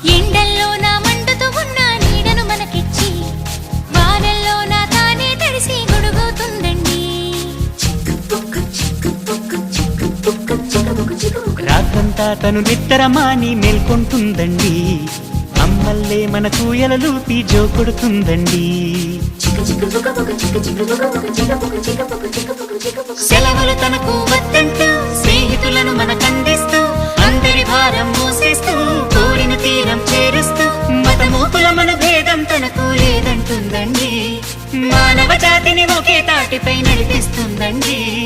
ఎండల్లో నా మండుతూ ఉన్న నీడను మనకిచ్చి వానల్లో నా తానే తడిసి గొడుగుతుందండి. రాత్రంతా తను నిద్రమాని మేల్కొంటుందండి. అమ్మల్లే మన కూయలలూపి జో కొడుతుందండి. సెలవులు తనకు వద్దంటూ స్నేహితులను మనకందిస్తూ అందరి భారం మోసేస్తూ కోరిన తీరం చేరుస్తూ మతమూపుల మన భేదం తనకు లేదంటుందండి. మానవ జాతిని ఒకే తాటిపై నడిపిస్తుందండి.